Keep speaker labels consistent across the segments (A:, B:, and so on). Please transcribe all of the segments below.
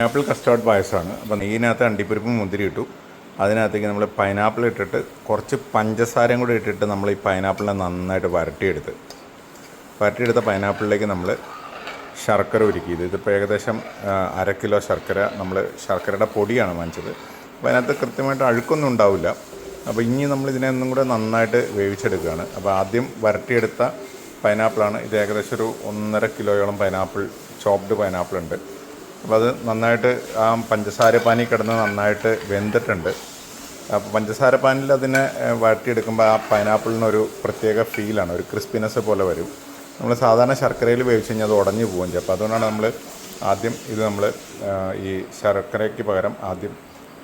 A: Pineapple custard പായസമാണ്. അപ്പോൾ ഇതിനകത്ത് അണ്ടിപ്പരിപ്പും മുന്തിരി ഇട്ടു. അതിനകത്തേക്ക് നമ്മൾ പൈനാപ്പിൾ ഇട്ടിട്ട് കുറച്ച് പഞ്ചസാരയും കൂടി ഇട്ടിട്ട് നമ്മൾ ഈ പൈനാപ്പിളിനെ നന്നായിട്ട് വരട്ടിയെടുത്ത പൈനാപ്പിളിലേക്ക് നമ്മൾ ശർക്കര ഉരുക്കി. ഇതിപ്പോൾ ഏകദേശം 1/2 കിലോ ശർക്കര, നമ്മൾ ശർക്കരയുടെ പൊടിയാണ് വാങ്ങിച്ചത്. അപ്പോൾ അതിനകത്ത് കൃത്യമായിട്ട് അഴുക്കൊന്നും ഉണ്ടാവില്ല. അപ്പോൾ ഇനി നമ്മൾ ഇതിനെ ഒന്നും കൂടെ നന്നായിട്ട് വേവിച്ചെടുക്കുകയാണ്. അപ്പോൾ ആദ്യം വരട്ടിയെടുത്ത പൈനാപ്പിളാണ് ഇത്. ഏകദേശം ഒരു 1.5 കിലോയോളം ചോപ്ഡ് പൈനാപ്പിൾ ഉണ്ട്. അപ്പോൾ അത് നന്നായിട്ട് ആ പഞ്ചസാര പാനി കിടന്ന് നന്നായിട്ട് വെന്തിട്ടുണ്ട്. അപ്പോൾ പഞ്ചസാര പാനിൽ അതിനെ വരട്ടിയെടുക്കുമ്പോൾ ആ പൈനാപ്പിളിനൊരു പ്രത്യേക ഫീലാണ്, ഒരു ക്രിസ്പിനെസ് പോലെ വരും. നമ്മൾ സാധാരണ ശർക്കരയിൽ വേവിച്ച് കഴിഞ്ഞാൽ അത് ഉടഞ്ഞു പോകും ചെയ്യും. അപ്പോൾ അതുകൊണ്ടാണ് നമ്മൾ ആദ്യം ഈ ശർക്കരയ്ക്ക് പകരം ആദ്യം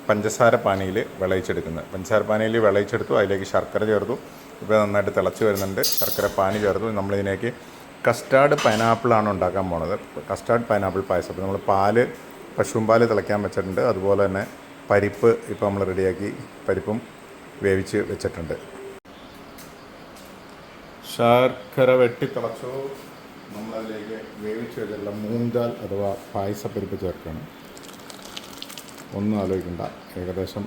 A: പഞ്ചസാര പാനിയിൽ വിളയിച്ചെടുക്കുന്നത്. പഞ്ചസാര പാനിയിൽ വിളയിച്ചെടുത്തു, അതിലേക്ക് ശർക്കര ചേർത്തു. ഇപ്പോൾ നന്നായിട്ട് തിളച്ച് വരുന്നുണ്ട്. ശർക്കര പാനി ചേർത്തു. നമ്മളിതിനേക്ക് കസ്റ്റാർഡ് പൈനാപ്പിളാണ് ഉണ്ടാക്കാൻ പോണത്. കസ്റ്റാർഡ് പൈനാപ്പിൾ പായസം. അപ്പോൾ നമ്മൾ പശുവും പാല് തിളയ്ക്കാൻ വെച്ചിട്ടുണ്ട്. അതുപോലെ തന്നെ പരിപ്പ് ഇപ്പോൾ നമ്മൾ റെഡിയാക്കി, പരിപ്പും വേവിച്ച് വെച്ചിട്ടുണ്ട്. ശർക്കര വെട്ടിത്തിളച്ചു. നമ്മളതിലേക്ക് വേവിച്ച് വെച്ചിട്ടുള്ള മൂങ്കാൽ അഥവാ പായസപ്പരിപ്പ് ചേർക്കണം. ഒന്നും ആലോചിക്കണ്ട, ഏകദേശം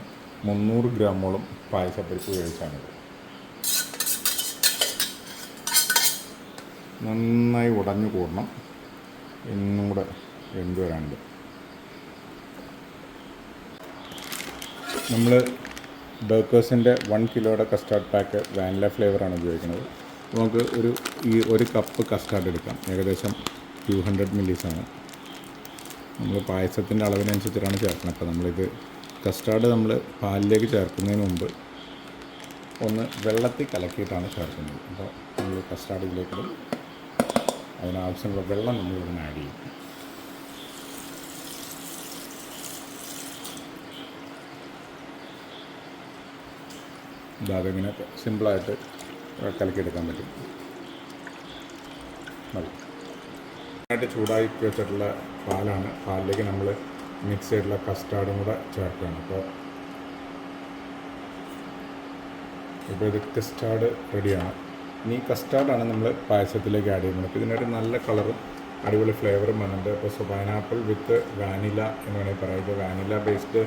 A: 300 ഗ്രാമോളം പായസപ്പരിപ്പ് വേവിച്ചാണിത്. നന്നായി ഉടഞ്ഞു കൂടണം. ഇന്നും കൂടെ വെന്ത് വരാനുണ്ട്. നമ്മൾ ബേക്കേഴ്സിൻ്റെ 1 കിലോയുടെ കസ്റ്റാർഡ് പാക്ക് വാനില ഫ്ലേവറാണ് ഉപയോഗിക്കുന്നത്. നമുക്ക് ഒരു കപ്പ് കസ്റ്റാർഡ് എടുക്കാം. ഏകദേശം 200 മില്ലീസാണ്. നമ്മൾ പായസത്തിൻ്റെ അളവിനനുസരിച്ചിട്ടാണ് ചേർക്കുന്നത്. അപ്പോൾ നമ്മളിത് കസ്റ്റാർഡ് നമ്മൾ പാലിലേക്ക് ചേർക്കുന്നതിന് മുമ്പ് ഒന്ന് വെള്ളത്തിൽ കലക്കിയിട്ടാണ് ചേർക്കുന്നത്. അപ്പോൾ നമ്മൾ കസ്റ്റാർഡ് ഇതിലേക്കിടും. അതിനാവശ്യമുള്ള വെള്ളം നമ്മളിതിന് ആഡ് ചെയ്യും. അതിങ്ങനെ സിമ്പിളായിട്ട് കലക്കിയെടുക്കാൻ പറ്റും. നന്നായിട്ട് ചൂടായി വെച്ചിട്ടുള്ള പാലാണ്. പാലിലേക്ക് നമ്മൾ മിക്സ് ചെയ്തിട്ടുള്ള കസ്റ്റാർഡും കൂടെ ചേർക്കുകയാണ്. ഇപ്പോൾ ഇത് കസ്റ്റാർഡ് റെഡിയാണ്. ഇനി കസ്റ്റാർഡാണ് നമ്മൾ പായസത്തിലേക്ക് ആഡ് ചെയ്യുന്നത്. അപ്പോൾ ഇതിനൊരു നല്ല കളറും അടിപൊളി ഫ്ലേവറും വന്നിട്ടുണ്ട്. അപ്പോൾ പൈനാപ്പിൾ വിത്ത് വാനില എന്ന് വേണമെങ്കിൽ പറയാം. ഇത് വാനില ബേസ്ഡ്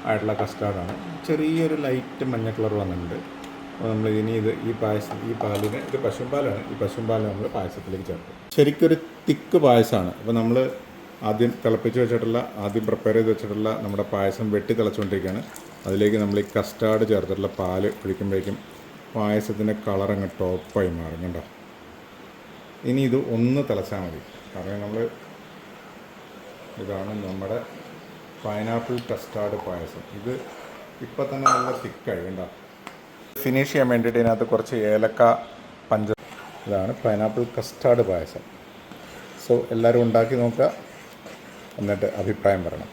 A: ആയിട്ടുള്ള കസ്റ്റാർഡാണ്. ചെറിയൊരു ലൈറ്റ് മഞ്ഞ കളർ വന്നിട്ടുണ്ട്. അപ്പോൾ നമ്മൾ ഈ പാലിന് ഇത് പശുമ്പാലാണ്. ഈ പശുമ്പാൽ നമ്മൾ പായസത്തിലേക്ക് ചേർക്കും. ശരിക്കൊരു തിക്ക് പായസമാണ്. അപ്പോൾ നമ്മൾ ആദ്യം പ്രിപ്പയർ ചെയ്ത് വെച്ചിട്ടുള്ള നമ്മുടെ പായസം വെട്ടി തിളച്ചുകൊണ്ടിരിക്കുകയാണ്. അതിലേക്ക് നമ്മൾ ഈ കസ്റ്റാർഡ് ചേർത്തിട്ടുള്ള പാല് ഒഴിക്കുമ്പോഴേക്കും പായസത്തിൻ്റെ കളറങ്ങ് ടോപ്പായി മാറും. കണ്ടോ? ഇനി ഇത് ഒന്ന് തിളച്ചാൽ മതി. കാരണം ഇതാണ് നമ്മുടെ പൈനാപ്പിൾ കസ്റ്റാർഡ് പായസം. ഇത് ഇപ്പം തന്നെ നല്ല തിക്കായി. കണ്ടോ? ഫിനിഷ് ചെയ്യാൻ വേണ്ടിയിട്ട് ഇതിനകത്ത് കുറച്ച് ഏലക്ക, ഇതാണ് പൈനാപ്പിൾ കസ്റ്റാർഡ് പായസം. സോ എല്ലാവരും ഉണ്ടാക്കി നോക്കുക, എന്നിട്ട് അഭിപ്രായം പറയണം.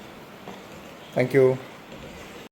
A: Thank you.